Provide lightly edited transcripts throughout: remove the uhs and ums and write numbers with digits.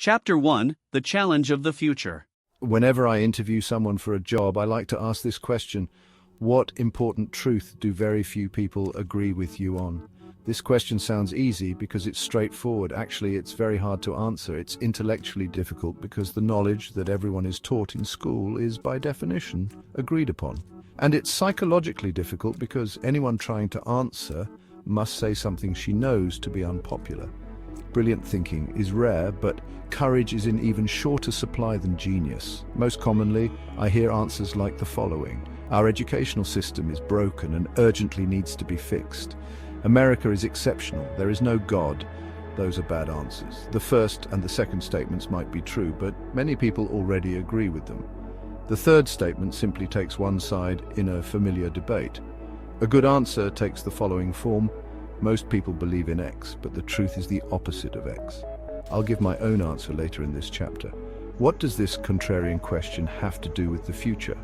Chapter 1: The Challenge of the Future. Whenever I interview someone for a job, I like to ask this question: what important truth do very few people agree with you on? This question sounds easy because it's straightforward. Actually, it's very hard to answer. It's intellectually difficult because the knowledge that everyone is taught in school is, by definition, agreed upon. And it's psychologically difficult because anyone trying to answer must say something she knows to be unpopular. Brilliant thinking is rare, but courage is in even shorter supply than genius. Most commonly, I hear answers like the following: our educational system is broken and urgently needs to be fixed. America is exceptional. There is no God. Those are bad answers. The first and the second statements might be true, but many people already agree with them. The third statement simply takes one side in a familiar debate. A good answer takes the following form: most people believe in X, but the truth is the opposite of X. I'll give my own answer later in this chapter. What does this contrarian question have to do with the future?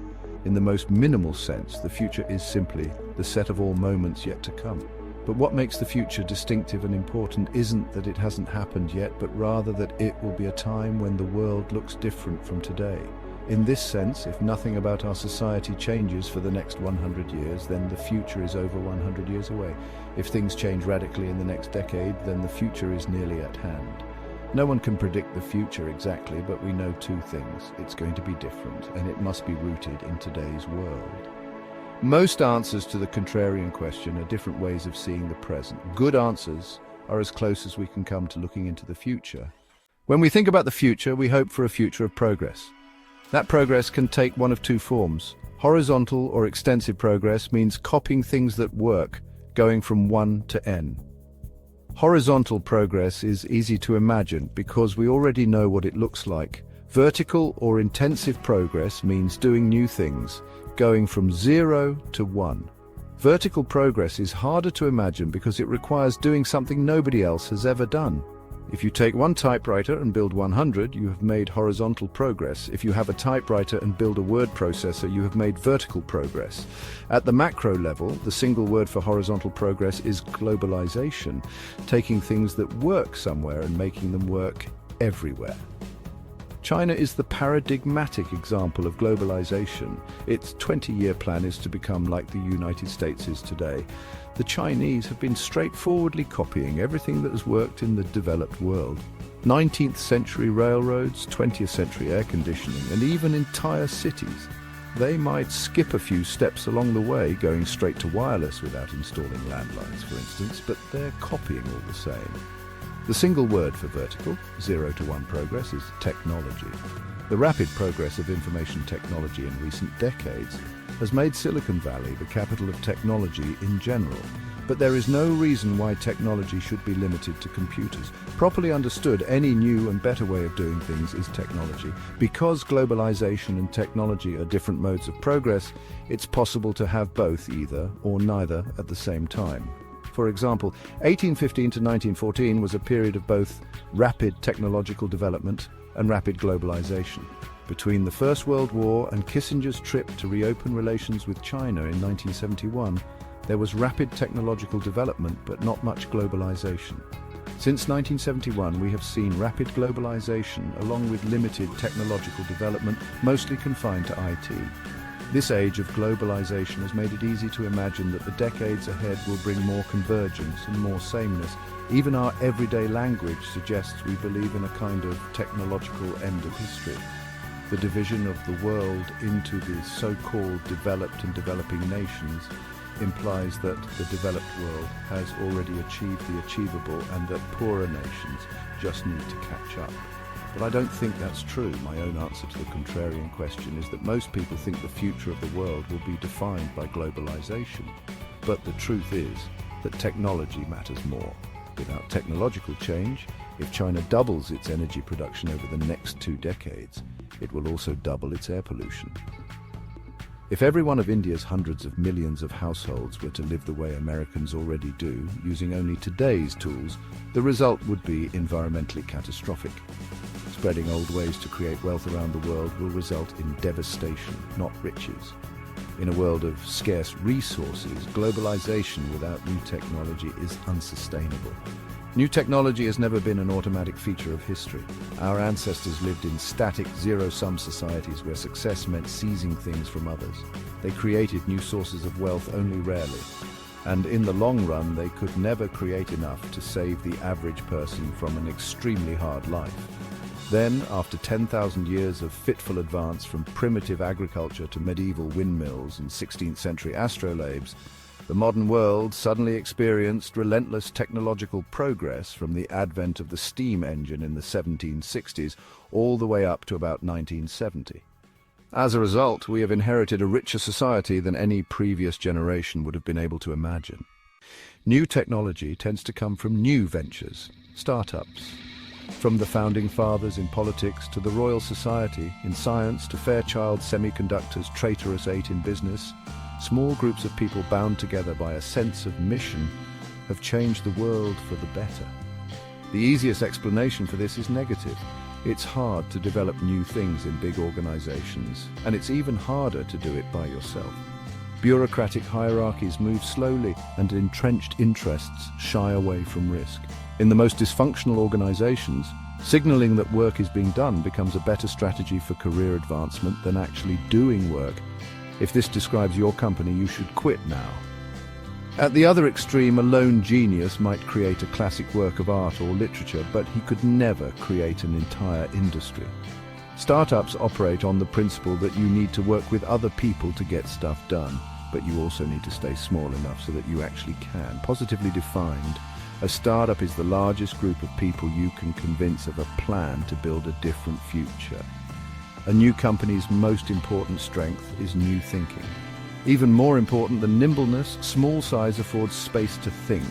In the most minimal sense, the future is simply the set of all moments yet to come. But what makes the future distinctive and important isn't that it hasn't happened yet, but rather that it will be a time when the world looks different from today. In this sense, if nothing about our society changes for the next 100 years, then the future is over 100 years away. If things change radically in the next decade, then the future is nearly at hand. No one can predict the future exactly, but we know two things: it's going to be different, and it must be rooted in today's world. Most answers to the contrarian question are different ways of seeing the present. Good answers are as close as we can come to looking into the future. When we think about the future, we hope for a future of progress. That progress can take one of two forms. Horizontal or extensive progress means copying things that work, going from 1 to n. Horizontal progress is easy to imagine because we already know what it looks like. Vertical or intensive progress means doing new things, going from 0 to 1. Vertical progress is harder to imagine because it requires doing something nobody else has ever done. If you take one typewriter and build 100, you have made horizontal progress. If you have a typewriter and build a word processor, you have made vertical progress. At the macro level, the single word for horizontal progress is globalization, taking things that work somewhere and making them work everywhere. China is the paradigmatic example of globalization. Its 20-year plan is to become like the United States is today. The Chinese have been straightforwardly copying everything that has worked in the developed world. 19th century railroads, 20th century air conditioning, and even entire cities. They might skip a few steps along the way, going straight to wireless without installing landlines, for instance, but they're copying all the same. The single word for vertical, 0 to 1 progress, is technology. The rapid progress of information technology in recent decades has made Silicon Valley the capital of technology in general. But there is no reason why technology should be limited to computers. Properly understood, any new and better way of doing things is technology. Because globalization and technology are different modes of progress, it's possible to have both, either or neither, at the same time. For example, 1815 to 1914 was a period of both rapid technological development and rapid globalization. Between the First World War and Kissinger's trip to reopen relations with China in 1971, there was rapid technological development but not much globalization. Since 1971, we have seen rapid globalization along with limited technological development, mostly confined to IT. This age of globalization has made it easy to imagine that the decades ahead will bring more convergence and more sameness. Even our everyday language suggests we believe in a kind of technological end of history. The division of the world into the so-called developed and developing nations implies that the developed world has already achieved the achievable and that poorer nations just need to catch up. But I don't think that's true. My own answer to the contrarian question is that most people think the future of the world will be defined by globalization. But the truth is that technology matters more. Without technological change, if China doubles its energy production over the next 2 decades, it will also double its air pollution. If every one of India's hundreds of millions of households were to live the way Americans already do, using only today's tools, the result would be environmentally catastrophic. Spreading old ways to create wealth around the world will result in devastation, not riches. In a world of scarce resources, globalization without new technology is unsustainable. New technology has never been an automatic feature of history. Our ancestors lived in static, zero-sum societies where success meant seizing things from others. They created new sources of wealth only rarely. And in the long run, they could never create enough to save the average person from an extremely hard life. Then, after 10,000 years of fitful advance from primitive agriculture to medieval windmills and 16th century astrolabes, the modern world suddenly experienced relentless technological progress from the advent of the steam engine in the 1760s all the way up to about 1970. As a result, we have inherited a richer society than any previous generation would have been able to imagine. New technology tends to come from new ventures, startups. From the founding fathers in politics to the Royal Society in science to Fairchild Semiconductor's traitorous 8 in business, small groups of people bound together by a sense of mission have changed the world for the better. The easiest explanation for this is negative. It's hard to develop new things in big organizations, and it's even harder to do it by yourself. Bureaucratic hierarchies move slowly, and entrenched interests shy away from risk. In the most dysfunctional organizations, signaling that work is being done becomes a better strategy for career advancement than actually doing work. If this describes your company, you should quit now. At the other extreme, a lone genius might create a classic work of art or literature, but he could never create an entire industry. Startups operate on the principle that you need to work with other people to get stuff done, but you also need to stay small enough so that you actually can. Positively defined, a startup is the largest group of people you can convince of a plan to build a different future. A new company's most important strength is new thinking. Even more important than nimbleness, small size affords space to think.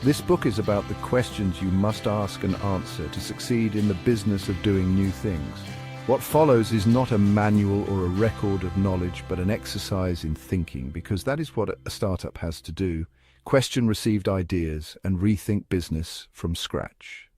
This book is about the questions you must ask and answer to succeed in the business of doing new things. What follows is not a manual or a record of knowledge, but an exercise in thinking, because that is what a startup has to do. Question received ideas and rethink business from scratch.